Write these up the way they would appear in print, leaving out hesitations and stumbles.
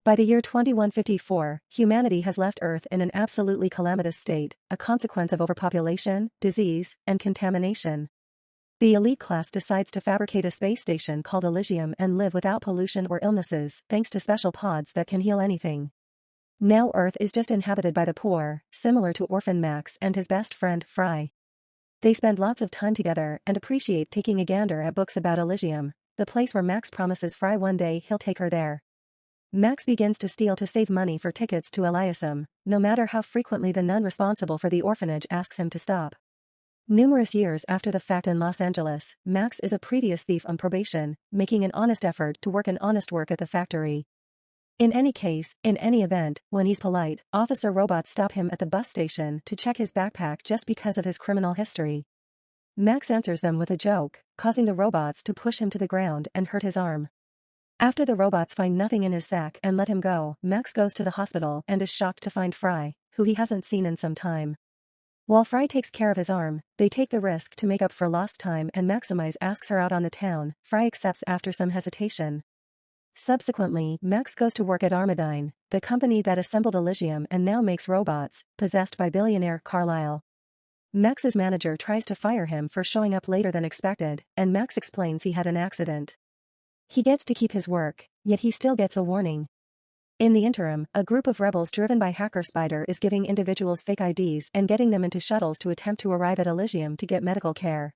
By the year 2154, humanity has left Earth in an absolutely calamitous state, a consequence of overpopulation, disease, and contamination. The elite class decides to fabricate a space station called Elysium and live without pollution or illnesses thanks to special pods that can heal anything. Now Earth is just inhabited by the poor, similar to Orphan Max and his best friend, Fry. They spend lots of time together and appreciate taking a gander at books about Elysium, the place where Max promises Fry one day he'll take her there. Max begins to steal to save money for tickets to Elysium, no matter how frequently the nun responsible for the orphanage asks him to stop. Numerous years after the fact in Los Angeles, Max is a previous thief on probation, making an honest effort to work an honest work at the factory. In any case, in any event, when he's polite, officer robots stop him at the bus station to check his backpack just because of his criminal history. Max answers them with a joke, causing the robots to push him to the ground and hurt his arm. After the robots find nothing in his sack and let him go, Max goes to the hospital and is shocked to find Fry, who he hasn't seen in some time. While Fry takes care of his arm, they take the risk to make up for lost time and Maximize asks her out on the town. Fry accepts after some hesitation. Subsequently, Max goes to work at Armadine, the company that assembled Elysium and now makes robots, possessed by billionaire Carlyle. Max's manager tries to fire him for showing up later than expected, and Max explains he had an accident. He gets to keep his work, yet he still gets a warning. In the interim, a group of rebels driven by hacker Spider is giving individuals fake IDs and getting them into shuttles to attempt to arrive at Elysium to get medical care.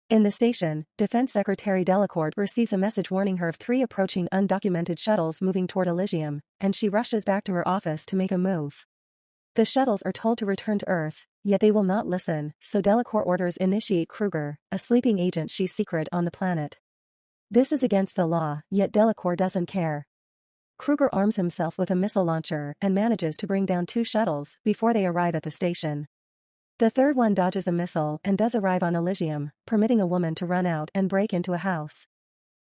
In the station, Defense Secretary Delacourt receives a message warning her of 3 approaching undocumented shuttles moving toward Elysium, and she rushes back to her office to make a move. The shuttles are told to return to Earth, yet they will not listen, so Delacourt orders initiate Kruger, a sleeping agent she's secret on the planet. This is against the law, yet Delacourt doesn't care. Kruger arms himself with a missile launcher and manages to bring down 2 shuttles before they arrive at the station. The third one dodges the missile and does arrive on Elysium, permitting a woman to run out and break into a house.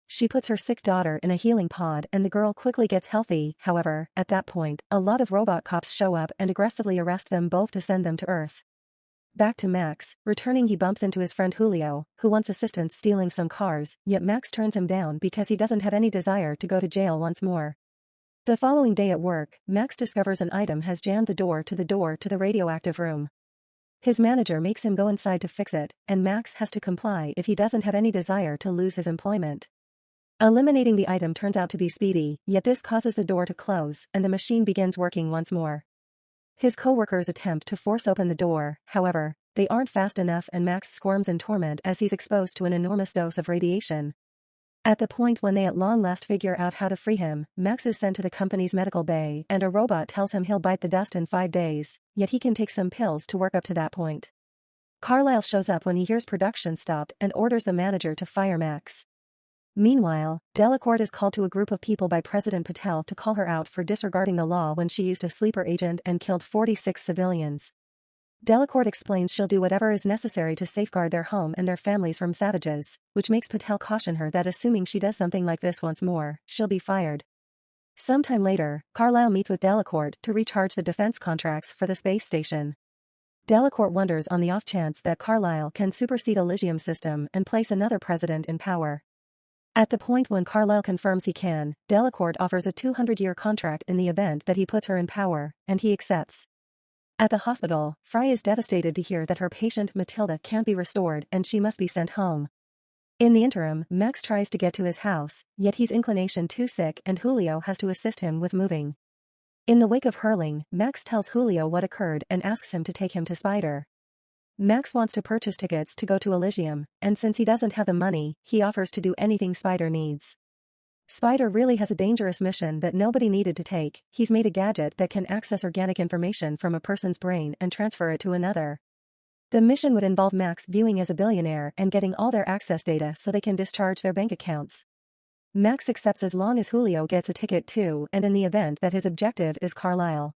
She puts her sick daughter in a healing pod and the girl quickly gets healthy. However, at that point, a lot of robot cops show up and aggressively arrest them both to send them to Earth. Back to Max, returning he bumps into his friend Julio, who wants assistance stealing some cars, yet Max turns him down because he doesn't have any desire to go to jail once more. The following day at work, Max discovers an item has jammed the door to the radioactive room. His manager makes him go inside to fix it, and Max has to comply if he doesn't have any desire to lose his employment. Eliminating the item turns out to be speedy, yet this causes the door to close, and the machine begins working once more. His co-workers attempt to force open the door, however, they aren't fast enough and Max squirms in torment as he's exposed to an enormous dose of radiation. At the point when they at long last figure out how to free him, Max is sent to the company's medical bay and a robot tells him he'll bite the dust in 5 days, yet he can take some pills to work up to that point. Carlyle shows up when he hears production stopped and orders the manager to fire Max. Meanwhile, Delacourt is called to a group of people by President Patel to call her out for disregarding the law when she used a sleeper agent and killed 46 civilians. Delacourt explains she'll do whatever is necessary to safeguard their home and their families from savages, which makes Patel caution her that assuming she does something like this once more, she'll be fired. Sometime later, Carlyle meets with Delacourt to recharge the defense contracts for the space station. Delacourt wonders on the off chance that Carlyle can supersede Elysium's system and place another president in power. At the point when Carlyle confirms he can, Delacourt offers a 200-year contract in the event that he puts her in power, and he accepts. At the hospital, Fry is devastated to hear that her patient Matilda can't be restored and she must be sent home. In the interim, Max tries to get to his house, yet he's inclination too sick and Julio has to assist him with moving. In the wake of hurling, Max tells Julio what occurred and asks him to take him to Spider. Max wants to purchase tickets to go to Elysium, and since he doesn't have the money, he offers to do anything Spider needs. Spider really has a dangerous mission that nobody needed to take. He's made a gadget that can access organic information from a person's brain and transfer it to another. The mission would involve Max viewing as a billionaire and getting all their access data so they can discharge their bank accounts. Max accepts as long as Julio gets a ticket too, and in the event that his objective is Carlyle.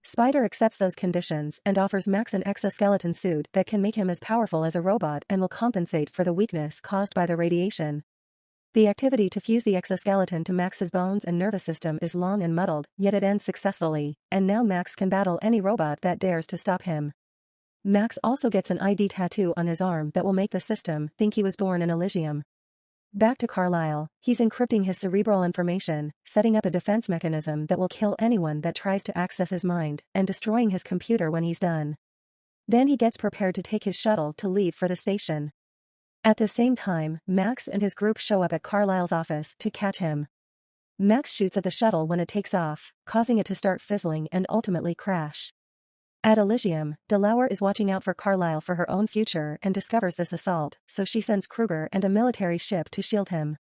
Spider accepts those conditions and offers Max an exoskeleton suit that can make him as powerful as a robot and will compensate for the weakness caused by the radiation. The activity to fuse the exoskeleton to Max's bones and nervous system is long and muddled, yet it ends successfully, and now Max can battle any robot that dares to stop him. Max also gets an ID tattoo on his arm that will make the system think he was born in Elysium. Back to Carlisle, he's encrypting his cerebral information, setting up a defense mechanism that will kill anyone that tries to access his mind, and destroying his computer when he's done. Then he gets prepared to take his shuttle to leave for the station. At the same time, Max and his group show up at Carlisle's office to catch him. Max shoots at the shuttle when it takes off, causing it to start fizzling and ultimately crash. At Elysium, Delacourt is watching out for Carlisle for her own future and discovers this assault, so she sends Kruger and a military ship to shield him.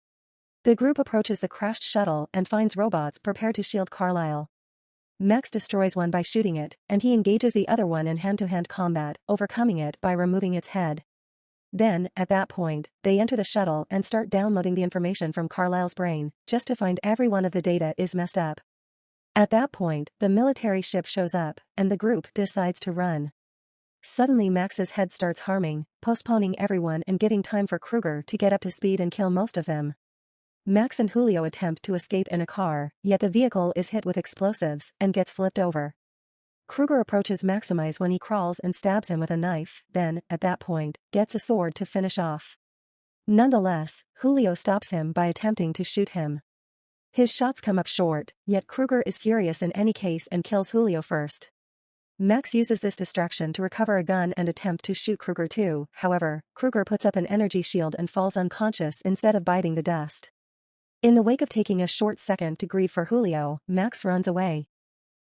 The group approaches the crashed shuttle and finds robots prepared to shield Carlisle. Max destroys one by shooting it, and he engages the other one in hand-to-hand combat, overcoming it by removing its head. Then, at that point, they enter the shuttle and start downloading the information from Carlisle's brain, just to find every one of the data is messed up. At that point, the military ship shows up, and the group decides to run. Suddenly Max's head starts harming, postponing everyone and giving time for Kruger to get up to speed and kill most of them. Max and Julio attempt to escape in a car, yet the vehicle is hit with explosives and gets flipped over. Kruger approaches Maximize when he crawls and stabs him with a knife, then, at that point, gets a sword to finish off. Nonetheless, Julio stops him by attempting to shoot him. His shots come up short, yet Kruger is furious in any case and kills Julio first. Max uses this distraction to recover a gun and attempt to shoot Kruger too, however, Kruger puts up an energy shield and falls unconscious instead of biting the dust. In the wake of taking a short second to grieve for Julio, Max runs away.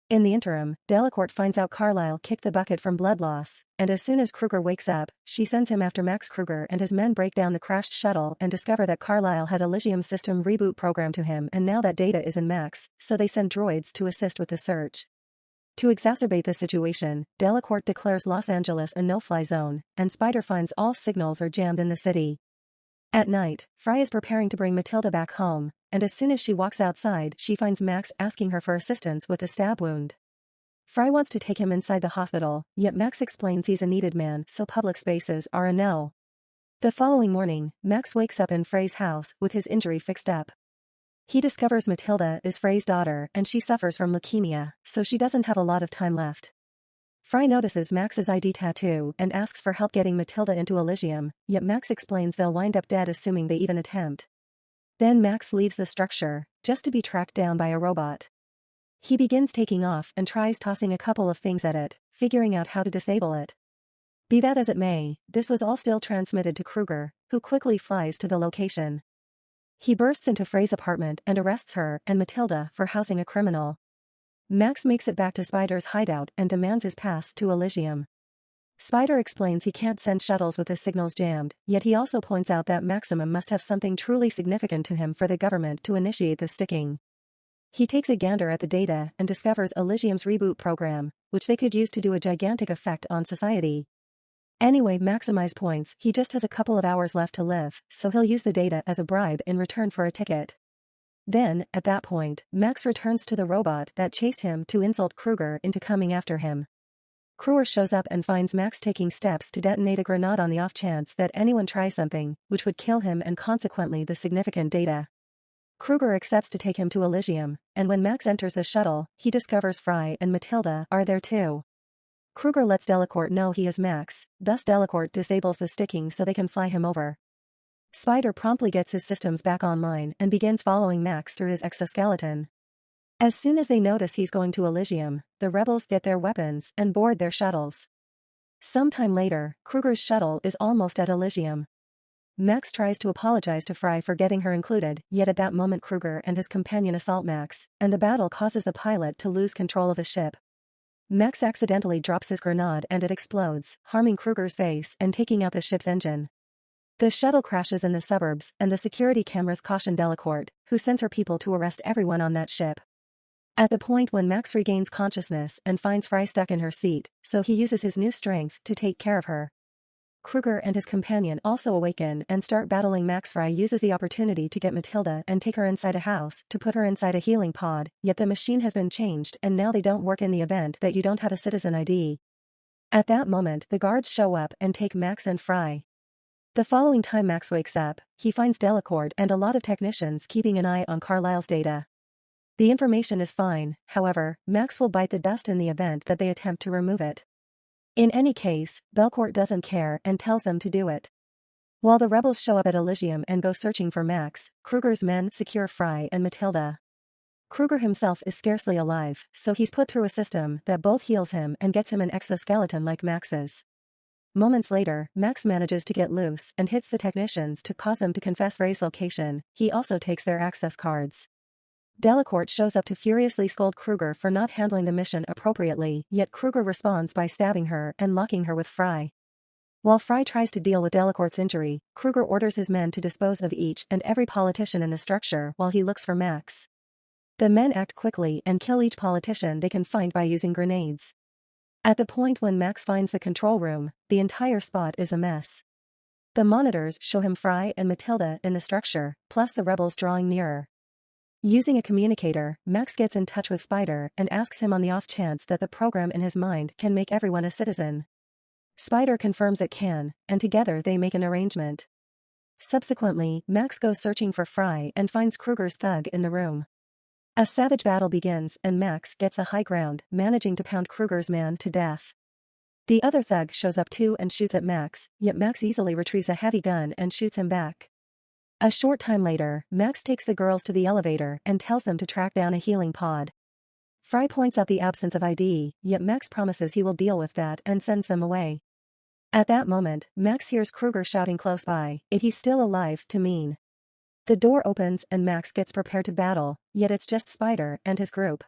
In the interim, Delacourt finds out Carlisle kicked the bucket from blood loss, and as soon as Kruger wakes up, she sends him after Max. Kruger and his men break down the crashed shuttle and discover that Carlisle had Elysium system reboot programmed to him, and now that data is in Max, so they send droids to assist with the search. To exacerbate the situation, Delacourt declares Los Angeles a no-fly zone, and Spider finds all signals are jammed in the city. At night, Fry is preparing to bring Matilda back home, and as soon as she walks outside she finds Max asking her for assistance with a stab wound. Fry wants to take him inside the hospital, yet Max explains he's a needed man so public spaces are a no. The following morning, Max wakes up in Frey's house with his injury fixed up. He discovers Matilda is Frey's daughter and she suffers from leukemia, so she doesn't have a lot of time left. Fry notices Max's ID tattoo and asks for help getting Matilda into Elysium, yet Max explains they'll wind up dead assuming they even attempt. Then Max leaves the structure, just to be tracked down by a robot. He begins taking off and tries tossing a couple of things at it, figuring out how to disable it. Be that as it may, this was all still transmitted to Kruger, who quickly flies to the location. He bursts into Frey's apartment and arrests her and Matilda for housing a criminal. Max makes it back to Spider's hideout and demands his pass to Elysium. Spider explains he can't send shuttles with his signals jammed, yet he also points out that Maximum must have something truly significant to him for the government to initiate the sticking. He takes a gander at the data and discovers Elysium's reboot program, which they could use to do a gigantic effect on society. Anyway, Maximize points he just has a couple of hours left to live, so he'll use the data as a bribe in return for a ticket. Then, at that point, Max returns to the robot that chased him to insult Kruger into coming after him. Kruger shows up and finds Max taking steps to detonate a grenade on the off chance that anyone tries something, which would kill him and consequently the significant data. Kruger accepts to take him to Elysium, and when Max enters the shuttle, he discovers Fry and Matilda are there too. Kruger lets Delacourt know he is Max, thus Delacourt disables the sticking so they can fly him over. Spider promptly gets his systems back online and begins following Max through his exoskeleton. As soon as they notice he's going to Elysium, the rebels get their weapons and board their shuttles. Sometime later, Kruger's shuttle is almost at Elysium. Max tries to apologize to Fry for getting her included, yet at that moment Kruger and his companion assault Max, and the battle causes the pilot to lose control of the ship. Max accidentally drops his grenade and it explodes, harming Kruger's face and taking out the ship's engine. The shuttle crashes in the suburbs and the security cameras caution Delacourt, who sends her people to arrest everyone on that ship. At the point when Max regains consciousness and finds Fry stuck in her seat, so he uses his new strength to take care of her. Kruger and his companion also awaken and start battling Max. Fry uses the opportunity to get Matilda and take her inside a house to put her inside a healing pod, yet the machine has been changed and now they don't work in the event that you don't have a citizen ID. At that moment the guards show up and take Max and Fry. The following time Max wakes up, he finds Delacourt and a lot of technicians keeping an eye on Carlisle's data. The information is fine, however, Max will bite the dust in the event that they attempt to remove it. In any case, Belcourt doesn't care and tells them to do it. While the rebels show up at Elysium and go searching for Max, Kruger's men secure Fry and Matilda. Kruger himself is scarcely alive, so he's put through a system that both heals him and gets him an exoskeleton like Max's. Moments later, Max manages to get loose and hits the technicians to cause them to confess Ray's location. He also takes their access cards. Delacourt shows up to furiously scold Kruger for not handling the mission appropriately, yet Kruger responds by stabbing her and locking her with Fry. While Fry tries to deal with Delacourt's injury, Kruger orders his men to dispose of each and every politician in the structure while he looks for Max. The men act quickly and kill each politician they can find by using grenades. At the point when Max finds the control room, the entire spot is a mess. The monitors show him Fry and Matilda in the structure, plus the rebels drawing nearer. Using a communicator, Max gets in touch with Spider and asks him on the off chance that the program in his mind can make everyone a citizen. Spider confirms it can, and together they make an arrangement. Subsequently, Max goes searching for Fry and finds Kruger's thug in the room. A savage battle begins and Max gets the high ground, managing to pound Kruger's man to death. The other thug shows up too and shoots at Max, yet Max easily retrieves a heavy gun and shoots him back. A short time later, Max takes the girls to the elevator and tells them to track down a healing pod. Fry points out the absence of ID, yet Max promises he will deal with that and sends them away. At that moment, Max hears Kruger shouting close by, "If he's still alive, to mean." The door opens and Max gets prepared to battle, yet it's just Spider and his group.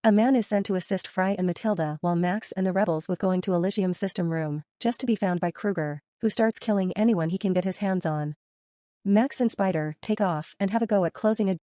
A man is sent to assist Fry and Matilda while Max and the rebels with going to Elysium system room, just to be found by Kruger, who starts killing anyone he can get his hands on. Max and Spider take off and have a go at closing a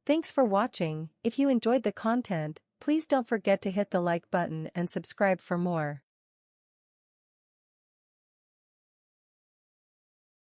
Thanks for watching. If you enjoyed the content, please don't forget to hit the like button and subscribe for more.